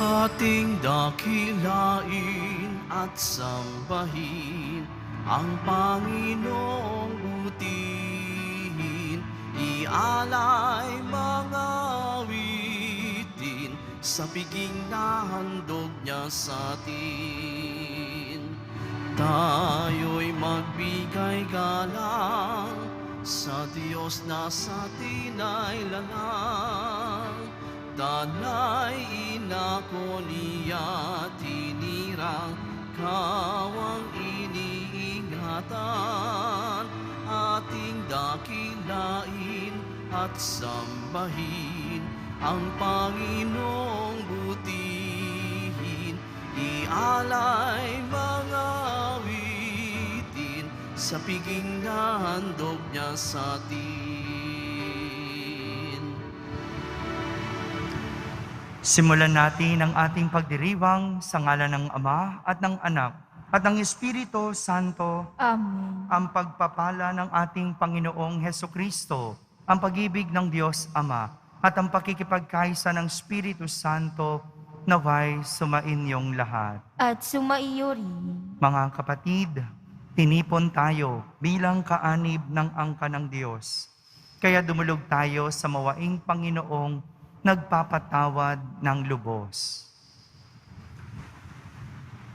Ating dakilain at sambahin ang Panginoong butihin. Ialay mga awitin sa piging na handog niya sa atin. Tayo'y magbigay galang sa Diyos na sa atin ay lalang. Danay inako niya tinirang, kawang iniingatan. Ating dakilain at sambahin ang Panginoong butihin. Ialay mga awitin sa piging na handog niya sa atin. Simulan natin ang ating pagdiriwang sa ngalan ng Ama at ng Anak at ng Espiritu Santo. Amen. Ang pagpapala ng ating Panginoong Hesukristo, ang pag-ibig ng Diyos Ama at ang pakikipagkaisa ng Espiritu Santo naway sumainyong lahat. At sumaiyo rin. Mga kapatid, tinipon tayo bilang kaanib ng angka ng Diyos. Kaya dumulog tayo sa mawaing Panginoong nagpapatawad ng lubos.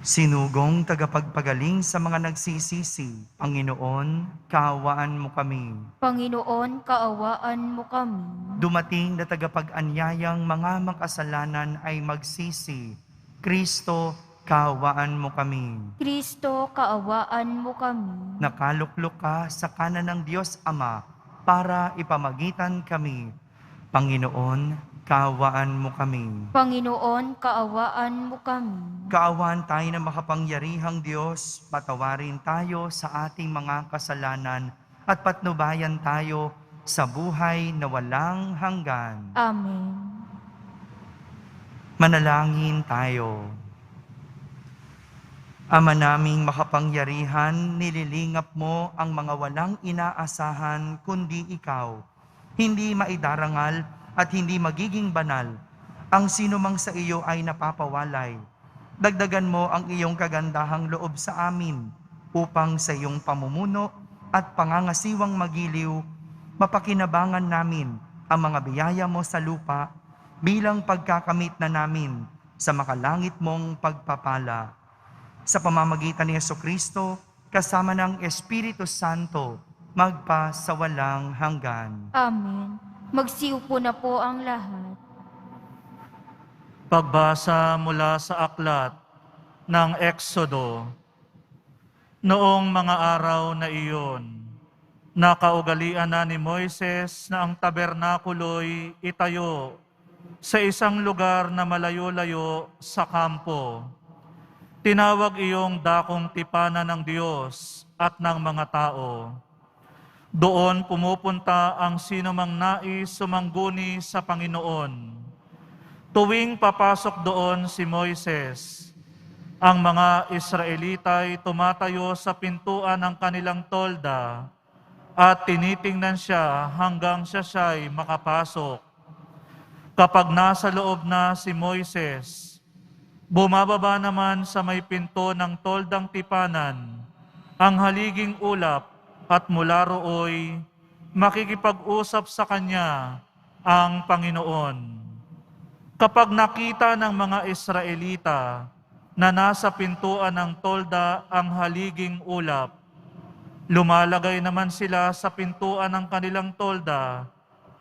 Sinugong tagapagpagaling sa mga nagsisisi, Panginoon, kaawaan mo kami. Panginoon, kaawaan mo kami. Dumating na tagapag-anyayang mga makasalanan ay magsisi, Kristo, kaawaan mo kami. Kristo, kaawaan mo kami. Nakaluklok ka sa kanan ng Diyos Ama para ipamagitan kami. Panginoon, kaawaan mo kami. Panginoon, kaawaan mo kami. Kaawaan tayo ng makapangyarihang Diyos, patawarin tayo sa ating mga kasalanan at patnubayan tayo sa buhay na walang hanggan. Amen. Manalangin tayo. Ama naming makapangyarihan, nililingap mo ang mga walang inaasahan kundi ikaw. Hindi maidarangal at hindi magiging banal. Ang sino mang sa iyo ay napapawalay. Dagdagan mo ang iyong kagandahang loob sa amin upang sa iyong pamumuno at pangangasiwang magiliw, mapakinabangan namin ang mga biyaya mo sa lupa bilang pagkakamit na namin sa makalangit mong pagpapala. Sa pamamagitan ni Hesukristo, kasama ng Espiritu Santo, magpa sa walang hanggan. Amen. Magsiupo na po ang lahat. Pagbasa mula sa aklat ng Eksodo. Noong mga araw na iyon, nakaugalian na ni Moises na ang tabernakulo'y itayo sa isang lugar na malayo-layo sa kampo. Tinawag iyong dakong tipanan ng Diyos at ng mga tao. Doon pumupunta ang sinumang nais sumangguni sa Panginoon. Tuwing papasok doon si Moises, ang mga Israelita'y tumatayo sa pintuan ng kanilang tolda at tinitingnan siya hanggang siya'y makapasok. Kapag nasa loob na si Moises, bumababa naman sa may pinto ng toldang tipanan ang haliging ulap at mula rooy makikipag-usap sa kanya ang Panginoon. Kapag nakita ng mga Israelita na nasa pintuan ng tolda ang haliging ulap, lumalagay naman sila sa pintuan ng kanilang tolda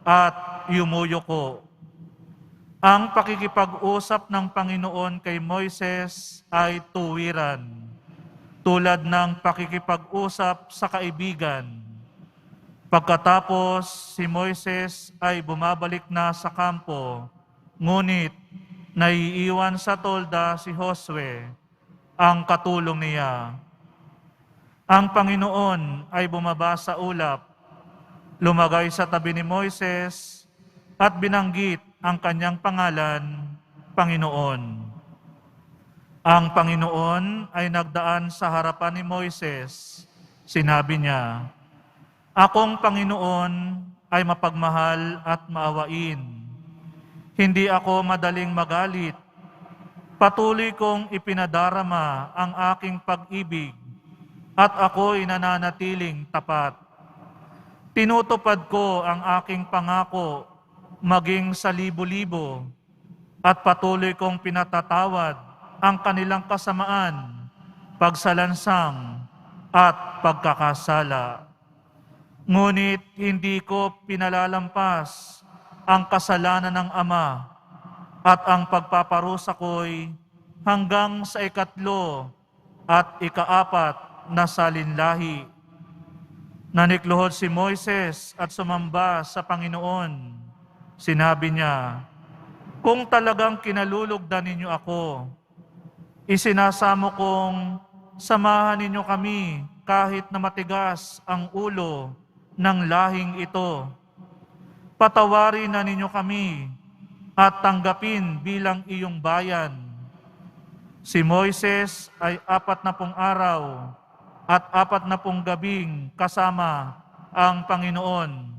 at yumuyuko. Ang pakikipag-usap ng Panginoon kay Moises ay tuwiran, tulad ng pakikipag-usap sa kaibigan. Pagkatapos, si Moises ay bumabalik na sa kampo, ngunit naiiwan sa tolda si Josue, ang katulong niya. Ang Panginoon ay bumaba sa ulap, lumagay sa tabi ni Moises, at binanggit ang kanyang pangalan, Panginoon. Ang Panginoon ay nagdaan sa harapan ni Moises. Sinabi niya, "Akong Panginoon ay mapagmahal at maawain. Hindi ako madaling magalit Patuloy kong ipinadarama ang aking pag-ibig at ako'y nananatiling tapat. Tinutupad ko ang aking pangako maging sa libo-libo at patuloy kong pinatatawad ang kanilang kasamaan, pagsalansang at pagkakasala. Ngunit hindi ko pinalalampas ang kasalanan ng Ama at ang pagpaparusa ko'y hanggang sa 3 at 4 na salinlahi. Nanikluhod si Moises at sumamba sa Panginoon. Sinabi niya, "Kung talagang kinalulugdan ninyo ako, isinasamo kong samahan ninyo kami kahit na matigas ang ulo ng lahing ito. Patawarin na ninyo kami at tanggapin bilang iyong bayan." Si Moises ay 40 araw at 40 gabing kasama ang Panginoon.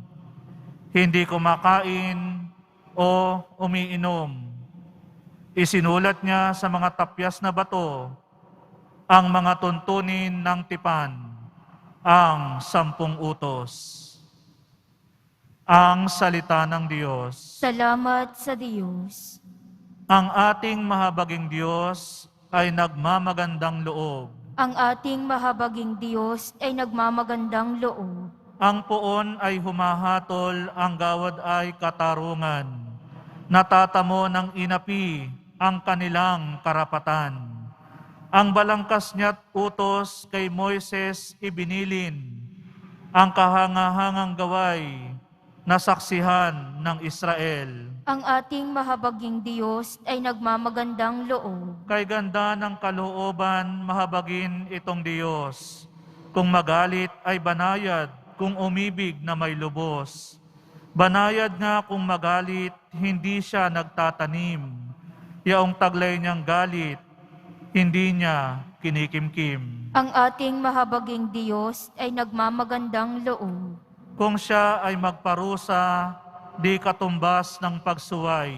Hindi kumakain o umiinom. Isinulat niya sa mga tapyas na bato ang mga tuntunin ng tipan, ang 10 utos. Ang salita ng Diyos. Salamat sa Diyos. Ang ating mahabaging Diyos ay nagmamagandang loob. Ang ating mahabaging Diyos ay nagmamagandang loob. Ang poon ay humahatol, ang gawad ay katarungan. Natatamo ng inapi ang kanilang karapatan. Ang balangkas niya't utos kay Moises ibinilin, ang kahangahangang gaway na saksihan ng Israel. Ang ating mahabaging Diyos ay nagmamagandang loob. Kay ganda ng kalooban, mahabagin itong Diyos. Kung magalit ay banayad, kung umibig na may lubos. Banayad nga kung magalit, hindi siya nagtatanim. Yaong taglay niyang galit, hindi niya kinikimkim. Ang ating mahabaging Diyos ay nagmamagandang loob. Kung siya ay magparusa, di katumbas ng pagsuway.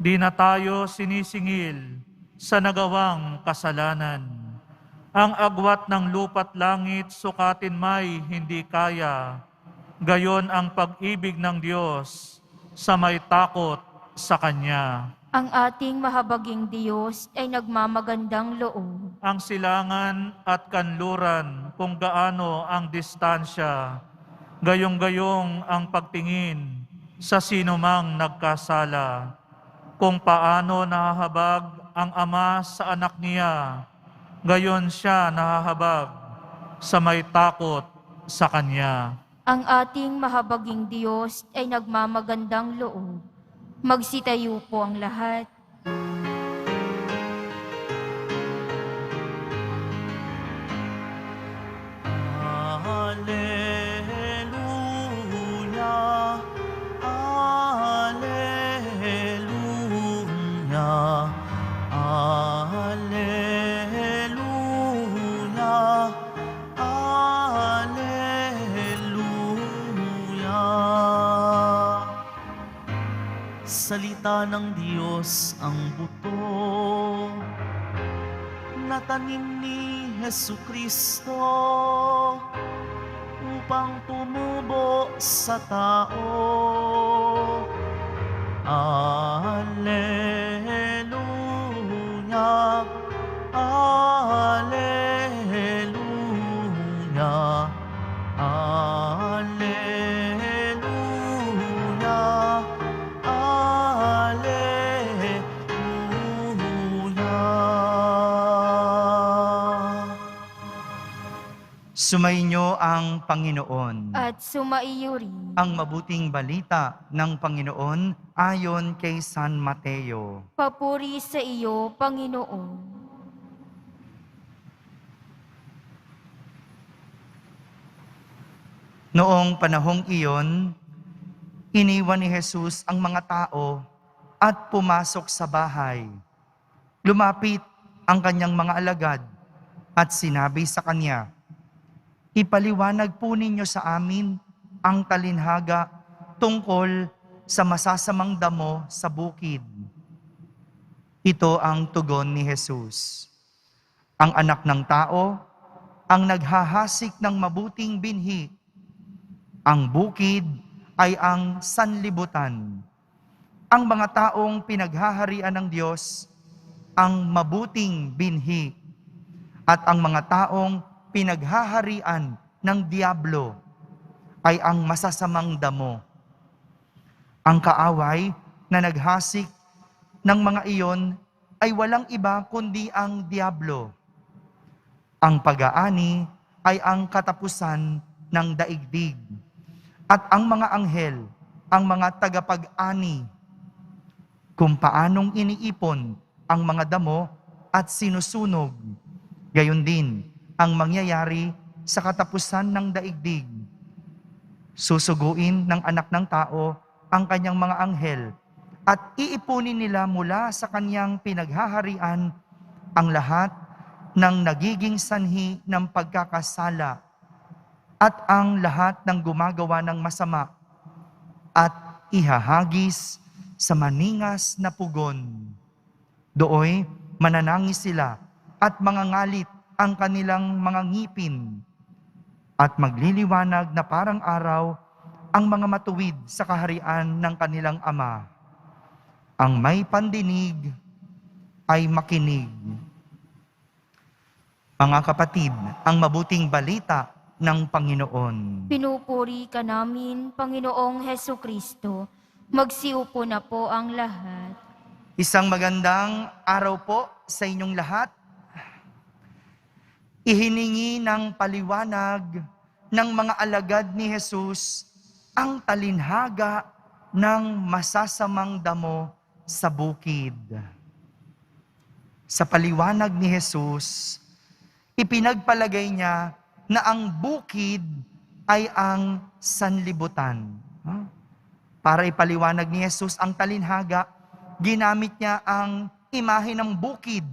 Di na tayo sinisingil sa nagawang kasalanan. Ang agwat ng lupa't langit, sukatin may hindi kaya. Gayon ang pag-ibig ng Diyos sa may takot sa Kanya. Ang ating mahabaging Diyos ay nagmamagandang loob. Ang silangan at kanluran, kung gaano ang distansya, gayong-gayong ang pagtingin sa sinumang nagkasala. Kung paano nahahabag ang Ama sa anak niya, gayon siya nahahabag sa may takot sa Kanya. Ang ating mahabaging Diyos ay nagmamagandang loob. Magsitayo po ang lahat. Alleluia, Alleluia, Alleluia, Alleluia. Salita ng Diyos ang buto na tanim ni Jesucristo upang tumubo sa tao. Alleluia, Alleluia, Alleluia, Alleluia. Sumainyo ang Panginoon. At sumaiyo rin. Ang mabuting balita ng Panginoon ayon kay San Mateo. Papuri sa iyo, Panginoon. Noong panahong iyon, iniwan ni Jesus ang mga tao at pumasok sa bahay. Lumapit ang kanyang mga alagad at sinabi sa kanya, "Ipaliwanag po ninyo sa amin ang talinhaga tungkol sa masasamang damo sa bukid." Ito ang tugon ni Jesus. Ang anak ng tao ang naghahasik ng mabuting binhi. Ang bukid ay ang sanlibutan. Ang mga taong pinaghaharian ng Diyos ang mabuting binhi. At ang mga taong pinaghaharian ng Diablo ay ang masasamang damo. Ang kaaway na naghasik ng mga iyon ay walang iba kundi ang Diablo. Ang pag-aani ay ang katapusan ng daigdig. At ang mga anghel, ang mga tagapag-ani, kung paanong iniipon ang mga damo at sinusunog, gayon din ang mangyayari sa katapusan ng daigdig. Susuguin ng anak ng tao ang kanyang mga anghel at iipunin nila mula sa kanyang pinaghaharian ang lahat ng nagiging sanhi ng pagkakasala at ang lahat ng gumagawa ng masama at ihahagis sa maningas na pugon. Dooy mananangis sila at mangangalit ang kanilang mga ngipin at magliliwanag na parang araw ang mga matuwid sa kaharian ng kanilang Ama. Ang may pandinig ay makinig. Mga kapatid, ang mabuting balita ng Panginoon. Pinupuri ka namin, Panginoong Heso Kristo. Magsiupo na po ang lahat. Isang magandang araw po sa inyong lahat. Ihiningi ng paliwanag ng mga alagad ni Jesus ang talinhaga ng masasamang damo sa bukid. Sa paliwanag ni Jesus, ipinagpalagay niya na ang bukid ay ang sanlibutan. Para ipaliwanag ni Jesus ang talinhaga, ginamit niya ang imahe ng bukid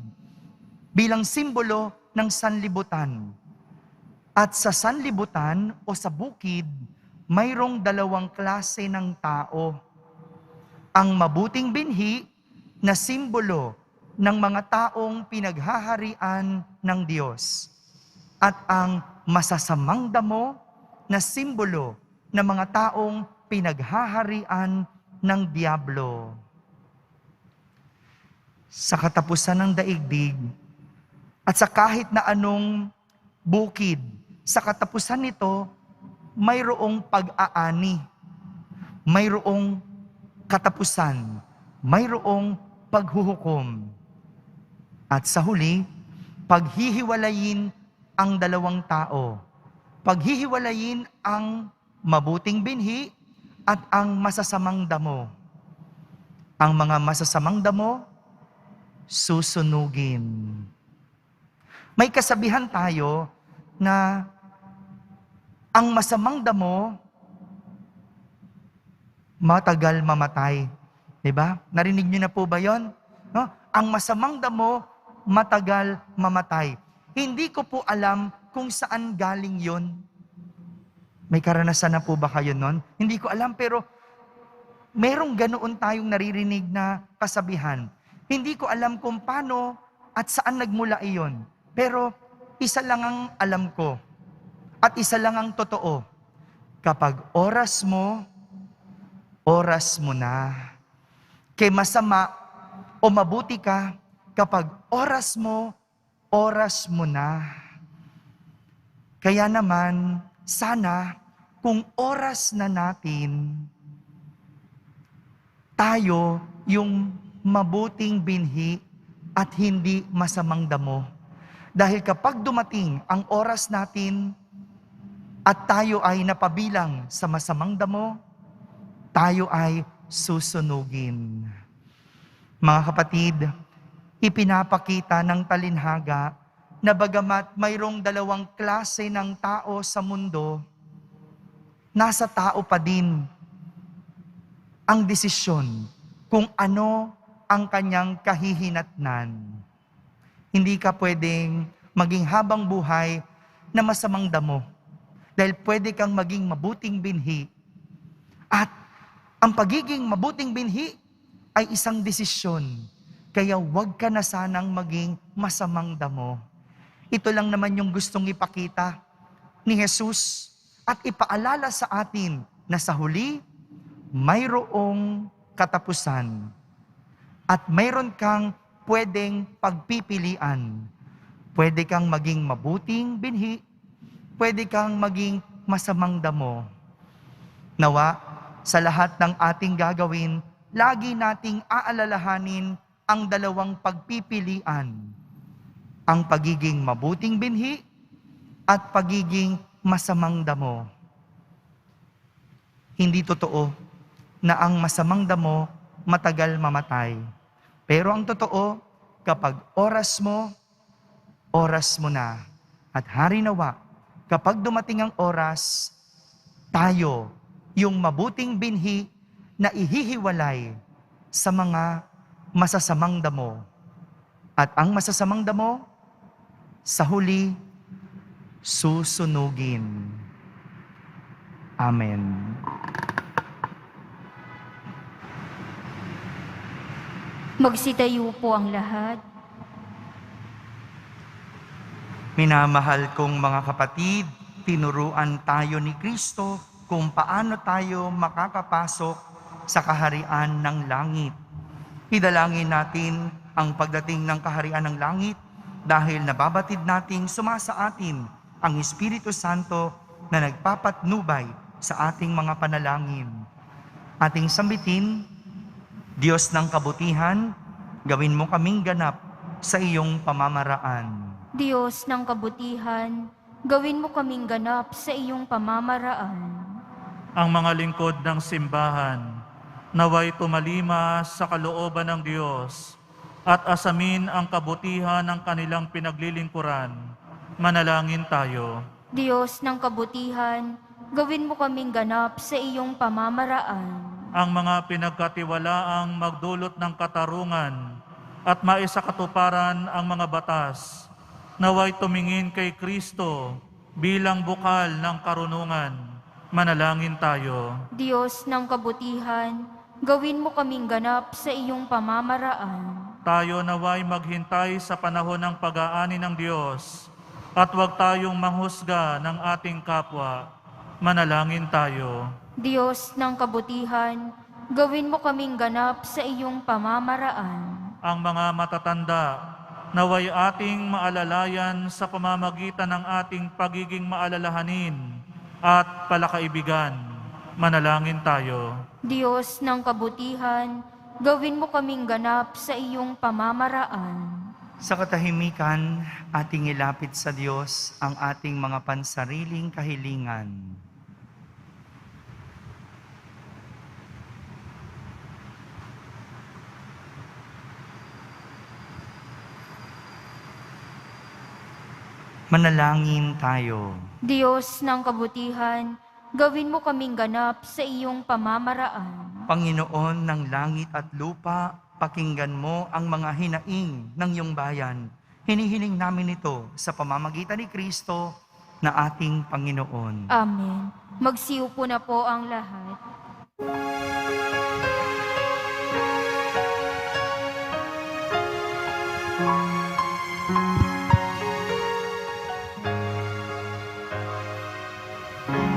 bilang simbolo ng sanlibutan. At sa sanlibutan o sa bukid, mayroong dalawang klase ng tao. Ang mabuting binhi na simbolo ng mga taong pinaghaharian ng Diyos. At ang masasamang damo na simbolo ng mga taong pinaghaharian ng Diablo. Sa katapusan ng daigdig at sa kahit na anong bukid, sa katapusan nito, mayroong pag-aani, mayroong katapusan, mayroong paghuhukom. At sa huli, paghihiwalayin ang dalawang tao. Paghihiwalayin ang mabuting binhi at ang masasamang damo. Ang mga masasamang damo, susunugin. May kasabihan tayo na ang masamang damo matagal mamatay. Diba? Narinig niyo na po ba yon? No? Ang masamang damo matagal mamatay. Hindi ko po alam kung saan galing yon. May karanasan na po ba kayo nun? Hindi ko alam, pero merong ganoon tayong naririnig na kasabihan. Hindi ko alam kung paano at saan nagmula iyon. Pero isa lang ang alam ko at isa lang ang totoo. Kapag oras mo na. Kay masama o mabuti ka, kapag oras mo na. Kaya naman, sana kung oras na natin, tayo yung mabuting binhi at hindi masamang damo. Dahil kapag dumating ang oras natin at tayo ay napabilang sa masamang damo, tayo ay susunugin. Mga kapatid, ipinapakita ng talinhaga na bagamat mayroong dalawang klase ng tao sa mundo, nasa tao pa din ang desisyon kung ano ang kanyang kahihinatnan. Hindi ka pwedeng maging habang buhay na masamang damo. Dahil pwede kang maging mabuting binhi. At ang pagiging mabuting binhi ay isang desisyon kaya huwag ka na sanang maging masamang damo. Ito lang naman yung gustong ipakita ni Jesus at ipaalala sa atin na sa huli, mayroong katapusan at mayroon kang pwedeng pagpipilian. Pwede kang maging mabuting binhi, pwede kang maging masamang damo. Nawa, sa lahat ng ating gagawin, lagi nating aalalahanin ang dalawang pagpipilian. Ang pagiging mabuting binhi at pagiging masamang damo. Hindi totoo na ang masamang damo matagal mamatay. Pero ang totoo, kapag oras mo na. At hari nawa, kapag dumating ang oras, tayo, yung mabuting binhi na ihihiwalay sa mga masasamang damo. At ang masasamang damo, sa huli, susunugin. Amen. Magsitayo po ang lahat. Minamahal kong mga kapatid, tinuruan tayo ni Kristo kung paano tayo makakapasok sa kaharian ng langit. Idalangin natin ang pagdating ng kaharian ng langit dahil nababatid nating sumasa atin ang Espiritu Santo na nagpapatnubay sa ating mga panalangin. Ating sambitin, Diyos ng kabutihan, gawin mo kaming ganap sa iyong pamamaraan. Diyos ng kabutihan, gawin mo kaming ganap sa iyong pamamaraan. Ang mga lingkod ng simbahan, naway tumalima sa kalooban ng Diyos at asamin ang kabutihan ng kanilang pinaglilingkuran. Manalangin tayo. Diyos ng kabutihan, gawin mo kaming ganap sa iyong pamamaraan. Ang mga pinagkatiwalaang magdulot ng katarungan at maisakatuparan ang mga batas, naway tumingin kay Kristo bilang bukal ng karunungan. Manalangin tayo. Diyos ng kabutihan, gawin mo kaming ganap sa iyong pamamaraan. Tayo naway maghintay sa panahon ng pag-aani ng Diyos at huwag tayong manghusga ng ating kapwa. Manalangin tayo. Diyos ng kabutihan, gawin mo kaming ganap sa iyong pamamaraan. Ang mga matatanda, naway ating maalalayan sa pamamagitan ng ating pagiging maalalahanin at palakaibigan. Manalangin tayo. Diyos ng kabutihan, gawin mo kaming ganap sa iyong pamamaraan. Sa katahimikan, ating ilapit sa Diyos ang ating mga pansariling kahilingan. Manalangin tayo. Diyos ng kabutihan, gawin mo kaming ganap sa iyong pamamaraan. Panginoon ng langit at lupa, pakinggan mo ang mga hinaing ng iyong bayan. Hinihiling namin ito sa pamamagitan ni Kristo na ating Panginoon. Amen. Magsiupo na po ang lahat.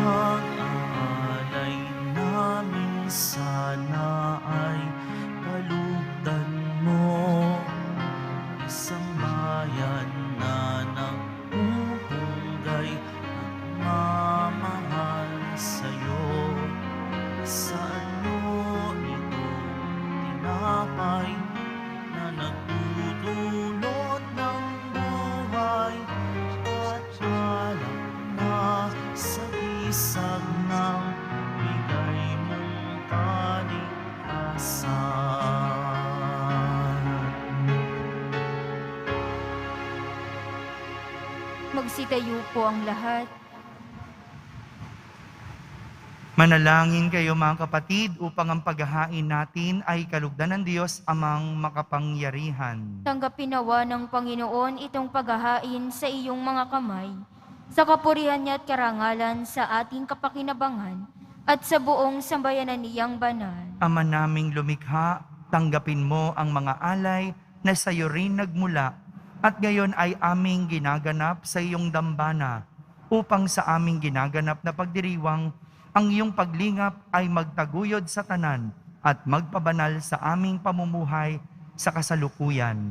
Pag-aalay namin sana ay kalugdan mo, isang bayan na nagpupunggay at mamahal sa'yo. Sa ano itong tinapay na nagtutulot ng buhay at alak na sa isag ng bigay mong kalikasan. Magsitayo po ang lahat. Manalangin kayo mga kapatid upang ang paghahain natin ay kalugdan ng Diyos amang makapangyarihan. Tanggapin nawa ng Panginoon itong paghahain sa iyong mga kamay, sa kapurihan niya at karangalan sa ating kapakinabangan at sa buong sambayanan niyang banal. Ama naming lumikha, tanggapin mo ang mga alay na sa iyo rin nagmula at ngayon ay aming ginaganap sa iyong dambana upang sa aming ginaganap na pagdiriwang ang iyong paglingap ay magtaguyod sa tanan at magpabanal sa aming pamumuhay sa kasalukuyan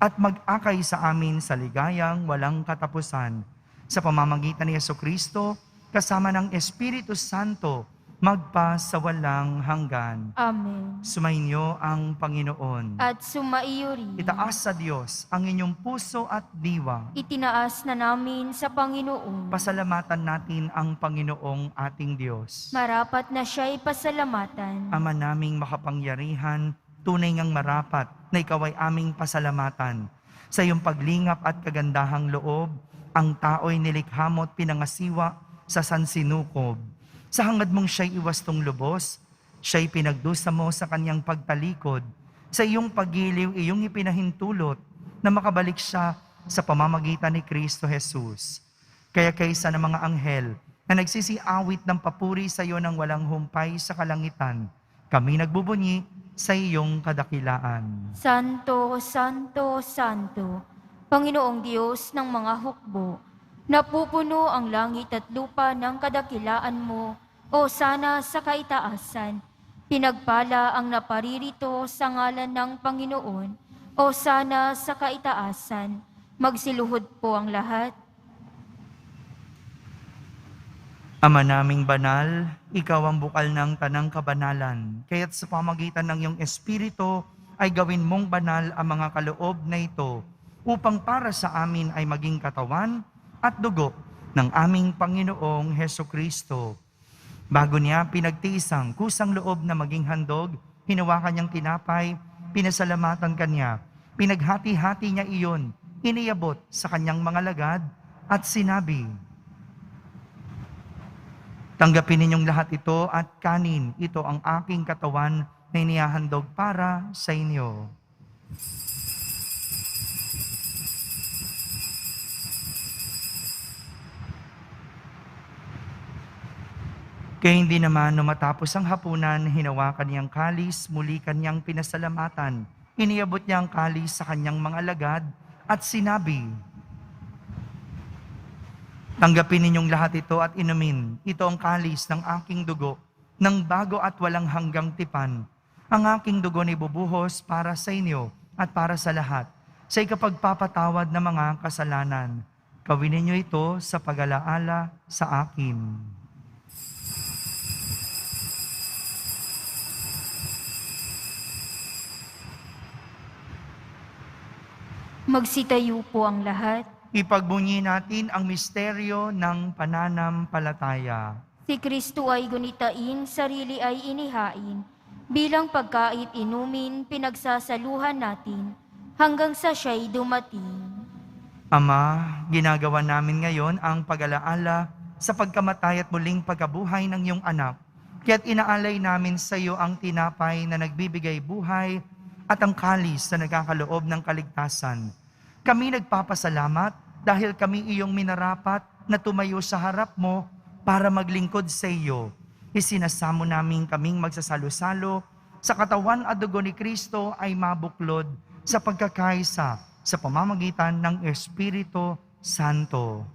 at mag-akay sa amin sa ligayang walang katapusan. Sa pamamagitan ni Jesucristo, kasama ng Espiritu Santo, magpa sa walang hanggan. Amen. Sumainyo ang Panginoon. At sumaiyo rin. Itaas sa Diyos ang inyong puso at diwa. Itinaas na namin sa Panginoon. Pasalamatan natin ang Panginoong ating Diyos. Marapat na siya'y pasalamatan. Ama naming makapangyarihan, tunay ngang marapat na ikaw ay aming pasalamatan. Sa iyong paglingap at kagandahang loob, ang tao'y nilikha mo at pinangasiwa sa sansinukob. Sa hangad mong siya'y iwastong lubos, siya'y pinagdusa mo sa kanyang pagtalikod. Sa iyong pagiliw, iyong ipinahintulot na makabalik siya sa pamamagitan ni Kristo Jesus. Kaya kaysa ng mga anghel na nagsisiawit ng papuri sa iyo ng walang humpay sa kalangitan, kami nagbubunyi sa iyong kadakilaan. Santo, Santo, Santo, Panginoong Diyos ng mga hukbo, napupuno ang langit at lupa ng kadakilaan mo, o sana sa kaitaasan. Pinagpala ang naparirito sa ngalan ng Panginoon, o sana sa kaitaasan. Magsiluhod po ang lahat. Ama naming banal, ikaw ang bukal ng tanang kabanalan. Kaya't sa pamagitan ng iyong Espiritu ay gawin mong banal ang mga kaloob na ito upang para sa amin ay maging katawan at dugo ng aming Panginoong Hesukristo. Bago niya pinagtiis ang kusang loob na maging handog, hinawakan niyang tinapay, pinasalamatan kanya, pinaghati-hati niya iyon, iniyabot sa kanyang mga lagad at sinabi, "Tanggapin ninyong lahat ito at kanin, ito ang aking katawan na inihahandog para sa inyo." Kaya hindi naman matapos ang hapunan, hinawakan niyang kalis, muli kanyang pinasalamatan. Iniabot niya ang kalis sa kanyang mga alagad at sinabi, "Tanggapin ninyong lahat ito at inumin. Ito ang kalis ng aking dugo, ng bago at walang hanggang tipan. Ang aking dugo ni bubuhos para sa inyo at para sa lahat, sa ikapagpapatawad ng mga kasalanan. Gawin ninyo ito sa pag-alaala sa akin." Magsitayo po ang lahat. Ipagbunyi natin ang misteryo ng pananampalataya. Si Kristo ay gunitain, sarili ay inihain. Bilang pagkait inumin, pinagsasaluhan natin hanggang sa siya'y dumating. Ama, ginagawa namin ngayon ang pag-alaala sa pagkamatay at muling pagkabuhay ng iyong anak. Kaya't inaalay namin sa iyo ang tinapay na nagbibigay buhay at ang kalis na nagkakaloob ng kaligtasan. Kami nagpapasalamat dahil kami iyong minarapat na tumayo sa harap mo para maglingkod sa iyo. Isinasamo namin kaming magsasalo-salo sa katawan at dugo ni Kristo ay mabuklod sa pagkakaisa sa pamamagitan ng Espiritu Santo.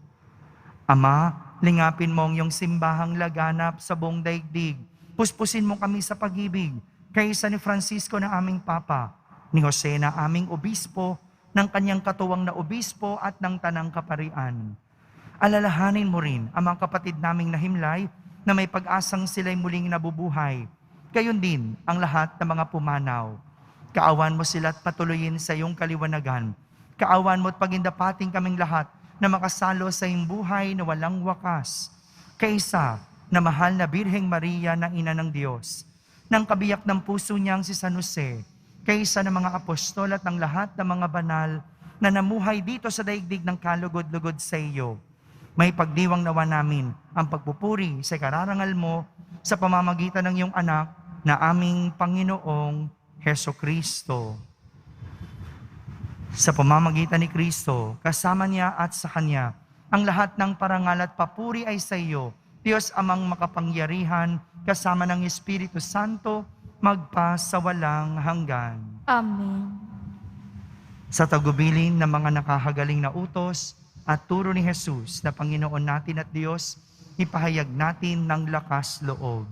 Ama, lingapin mo ang iyong simbahang laganap sa buong daigdig. Puspusin mo kami sa pag-ibig, kaysa ni Francisco na aming Papa, ni Jose na aming Obispo, ng kanyang katuwang na Obispo at ng Tanang Kaparian. Alalahanin mo rin ang mga kapatid naming nahimlay na may pag-asang sila'y muling nabubuhay. Gayon din ang lahat ng mga pumanaw. Kaawan mo sila at patuloyin sa iyong kaliwanagan. Kaawan mo at pagindapating kaming lahat na makasalo sa iyong buhay na walang wakas. Kaysa na mahal na Birheng Maria na Ina ng Diyos, ng kabiyak ng puso niyang si San Jose, kaysa ng mga apostol at ng lahat ng mga banal na namuhay dito sa daigdig ng kalugod-lugod sa iyo. May pagdiwang nawa namin ang pagpupuri sa kararangal mo sa pamamagitan ng iyong anak na aming Panginoong Hesukristo. Sa pamamagitan ni Kristo, kasama niya at sa Kanya, ang lahat ng parangal at papuri ay sa iyo, Diyos amang makapangyarihan, kasama ng Espiritu Santo, magpa sa walang hanggan. Amen. Sa tagubilin ng mga nakahagaling na utos at turo ni Jesus na Panginoon natin at Diyos, ipahayag natin ng lakas loob.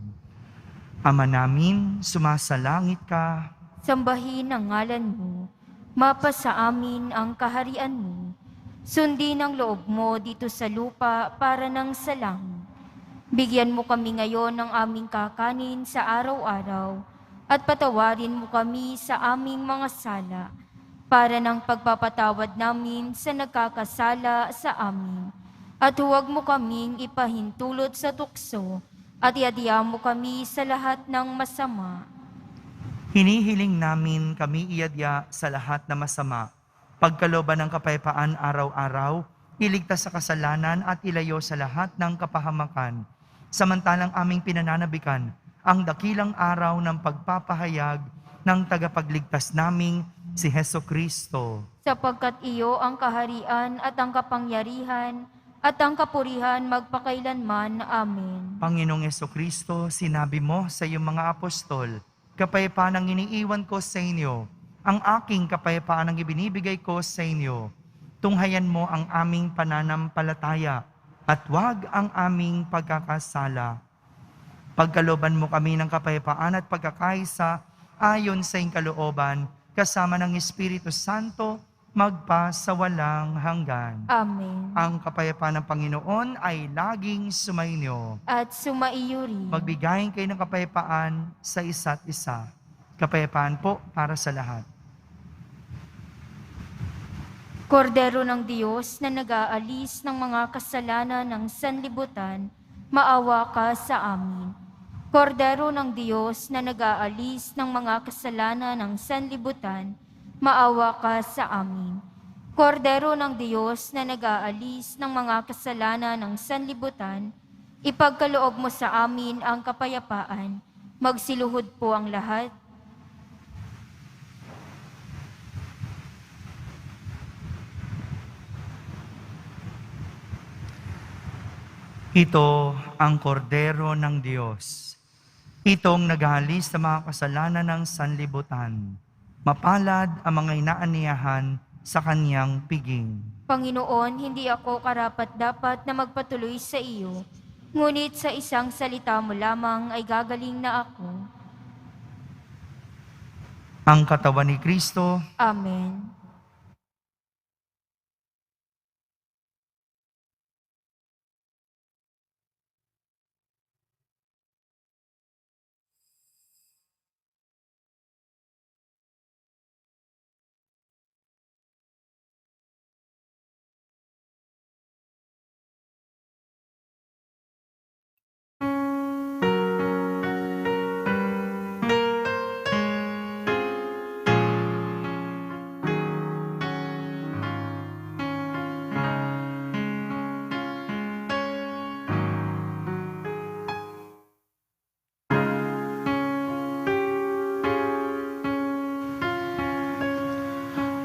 Ama namin, sumasalangit ka. Sambahin ang ngalan mo, mapasa amin ang kaharian mo. Sundin ang loob mo dito sa lupa para ng sa langit. Bigyan mo kami ngayon ng aming kakanin sa araw-araw at patawarin mo kami sa aming mga sala para ng pagpapatawad namin sa nagkakasala sa amin. At huwag mo kaming ipahintulot sa tukso at iadya mo kami sa lahat ng masama. Hinihiling namin kami iadya sa lahat na masama. Pagkalooban ng kapayapaan araw-araw, iligtas sa kasalanan at ilayo sa lahat ng kapahamakan. Samantalang aming pinananabikan ang dakilang araw ng pagpapahayag ng tagapagligtas naming si Heso Kristo. Sapagkat iyo ang kaharian at ang kapangyarihan at ang kapurihan magpakailanman. Amen. Panginoong Heso Kristo, sinabi mo sa iyong mga apostol, kapayapaan ang iniiwan ko sa inyo, ang aking kapayapaan ang ibinibigay ko sa inyo. Tunghayan mo ang aming pananampalataya at huwag ang aming pagkakasala. Pagkalooban mo kami ng kapayapaan at pagkakaisa ayon sa iyong kalooban, kasama ng Espiritu Santo, magpa sa walang hanggan. Amen. Ang kapayapaan ng Panginoon ay laging sumainyo. At sumaiyo rin. Magbigayin kayo ng kapayapaan sa isa't isa. Kapayapaan po para sa lahat. Kordero ng Diyos na nag-aalis ng mga kasalanan ng sanlibutan, maawa ka sa amin. Kordero ng Diyos na nag-aalis ng mga kasalanan ng sanlibutan, maawa ka sa amin. Kordero ng Diyos na nag-aalis ng mga kasalanan ng sanlibutan, ipagkaloob mo sa amin ang kapayapaan. Magsiluhod po ang lahat. Ito ang kordero ng Diyos. Itong nag-aalis sa mga kasalanan ng sanlibutan. Mapalad ang mga inaaniyahan sa kanyang piging. Panginoon, hindi ako karapat-dapat na magpatuloy sa iyo, ngunit sa isang salita mo lamang ay gagaling na ako. Ang katawan ni Kristo, Amen.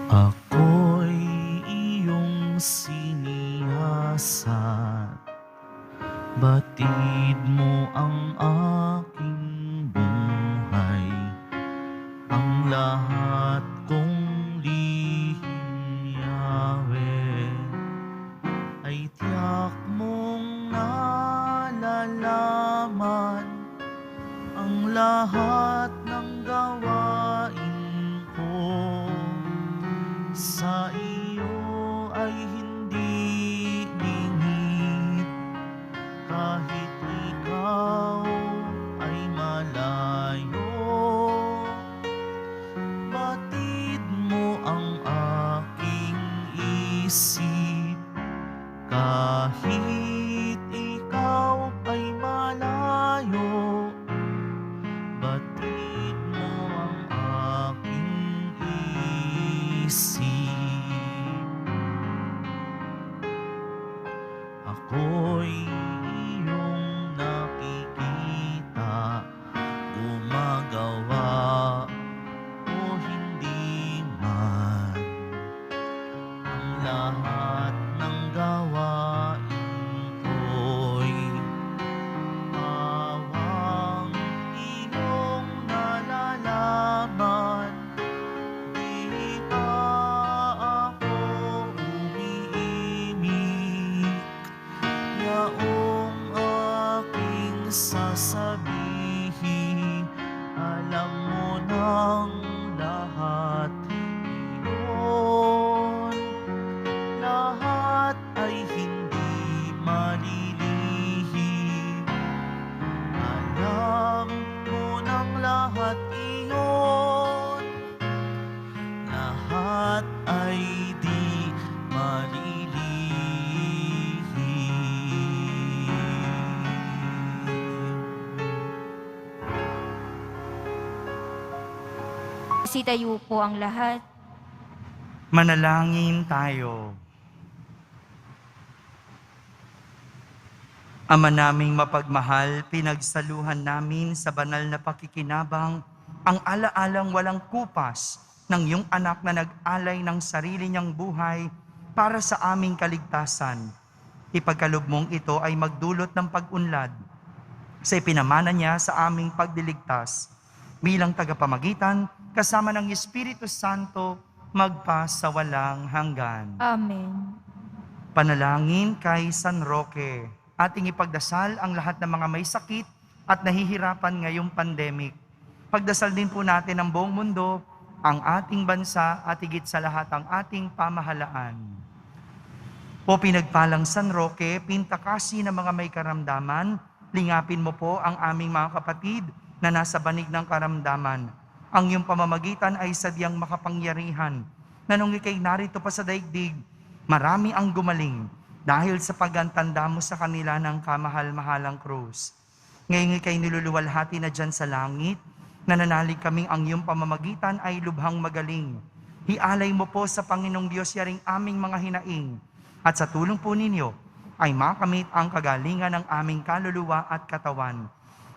Ako'y iyong siniyasat, batid mo ang aking buhay, ang lahat kong lihim, Yahweh, ay tiyak mong nalalaman, ang lahat ng gawain ko sa iyo ay hindi lingid, kahit ikaw ay malayo. Batid mo ang aking isip, kahit ikaw ay malayo. Batid mo ang aking isip. Ako'y iyong nakikita, gumagawa o hindi man, ang lahat ng gawain ko'y pawang iyong nalalaman. lahat ay di malilihim. Sitayo po ang lahat. Manalangin tayo. Ama naming mapagmahal, pinagsaluhan namin sa banal na pakikinabang ang alaalang walang kupas ng iyong anak na nag-alay ng sarili niyang buhay para sa aming kaligtasan. Ipagkaloob mong ito ay magdulot ng pag-unlad sa ipinamana niya sa aming pagdiligtas bilang tagapamagitan kasama ng Espiritu Santo magpa sa walang hanggan. Amen. Panalangin kay San Roque. Ating ipagdasal ang lahat ng mga may sakit at nahihirapan ngayong pandemic. Pagdasal din po natin ang buong mundo, ang ating bansa at higit sa lahat ang ating pamahalaan. O pinagpalang San Roque, pintakasi ng mga may karamdaman, lingapin mo po ang aming mga kapatid na nasa banig ng karamdaman. Ang iyong pamamagitan ay sadyang makapangyarihan na nung ikay narito pa sa daigdig, marami ang gumaling dahil sa pagantanda mo sa kanila ng kamahal-mahalang krus. Ngayon ikay niluluwalhati na dyan sa langit, nananalig kaming ang iyong pamamagitan ay lubhang magaling. Hialay mo po sa Panginoong Diyos yaring aming mga hinaing, at sa tulong po ninyo ay makamit ang kagalingan ng aming kaluluwa at katawan.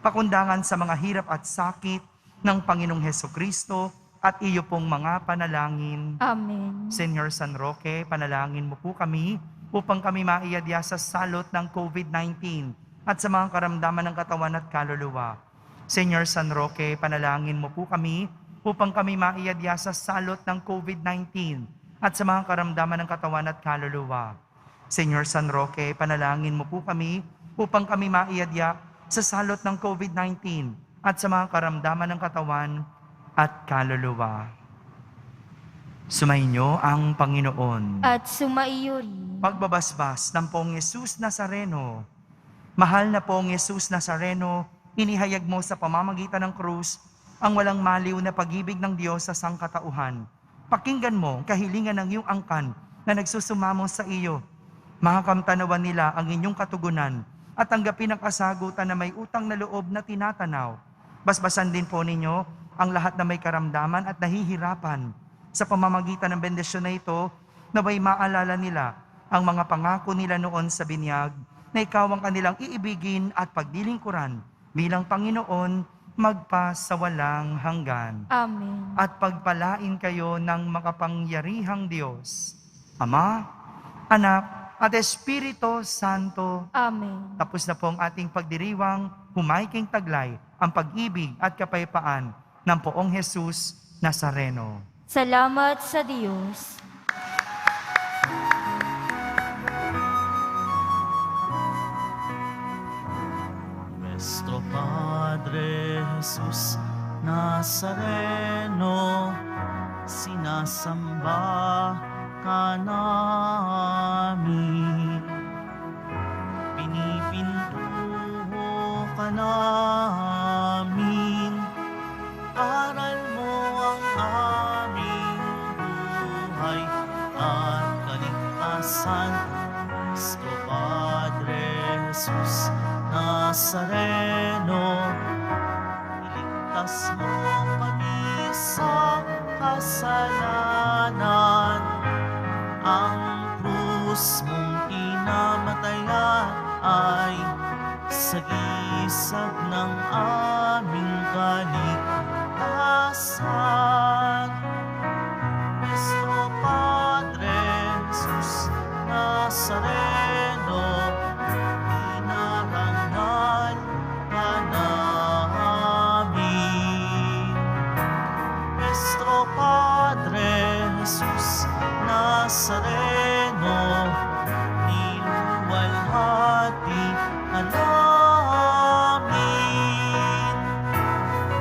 Pakundangan sa mga hirap at sakit ng Panginoong Hesukristo at iyo pong mga panalangin. Amen. Senyor San Roque, panalangin mo po kami upang kami maiyadya sa salot ng COVID-19 at sa mga karamdaman ng katawan at kaluluwa. Senyor San Roque, panalangin mo po kami upang kami maiyadya sa salot ng COVID-19 at sa mga karamdaman ng katawan at kaluluwa. Senyor San Roque, panalangin mo po kami upang kami maiyadya sa salot ng COVID-19 at sa mga karamdaman ng katawan at kaluluwa. Sumainyo ang Panginoon. At sumaiyo rin. Pagbabasbas ng Poong Jesus Nazareno. Mahal na Poong Jesus Nazareno, inihayag mo sa pamamagitan ng krus ang walang maliw na pag-ibig ng Diyos sa sangkatauhan. Pakinggan mo ang kahilingan ng iyong angkan na nagsusumamo sa iyo. Makakamtanawan nila ang inyong katugunan at tanggapin ang kasagutan na may utang na loob na tinatanaw. Basbasan din po ninyo ang lahat na may karamdaman at nahihirapan. Sa pamamagitan ng bendisyon na ito, naway maalala nila ang mga pangako nila noon sa binyag na ikaw ang kanilang iibigin at pagdilingkuran bilang Panginoon magpa sa walang hanggan. Amen. At pagpalain kayo ng makapangyarihang Diyos, Ama, Anak, at Espiritu Santo. Amen. Tapos na po ang ating pagdiriwang, humaiking taglay ang pag-ibig at kapayapaan ng Poong Jesus Nazareno. Salamat sa Diyos. Nuestro Padre Jesus Nazareno, sinasamba ka namin. Pinipintuho ka namin. Aral mo ang aming buhay at kaligtasan. Nuestro Padre Jesus Nazareno, iligtas mo kami sa kasalanan. Ang krus mong inamataya ay sagisag ng aming kaligtasan. Nuestro Padre Jesus Nazareno, inarangal ka namin. Nuestro Padre Jesus Nazareno, niluwalhati ka namin.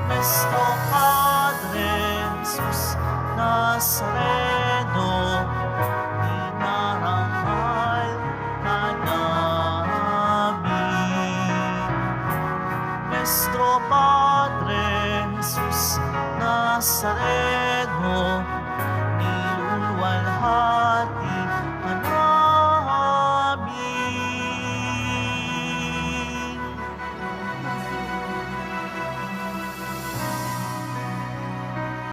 Nuestro Padre Jesus Nazareno, inarangal ka namin. Nuestro Padre Jesus Nazareno,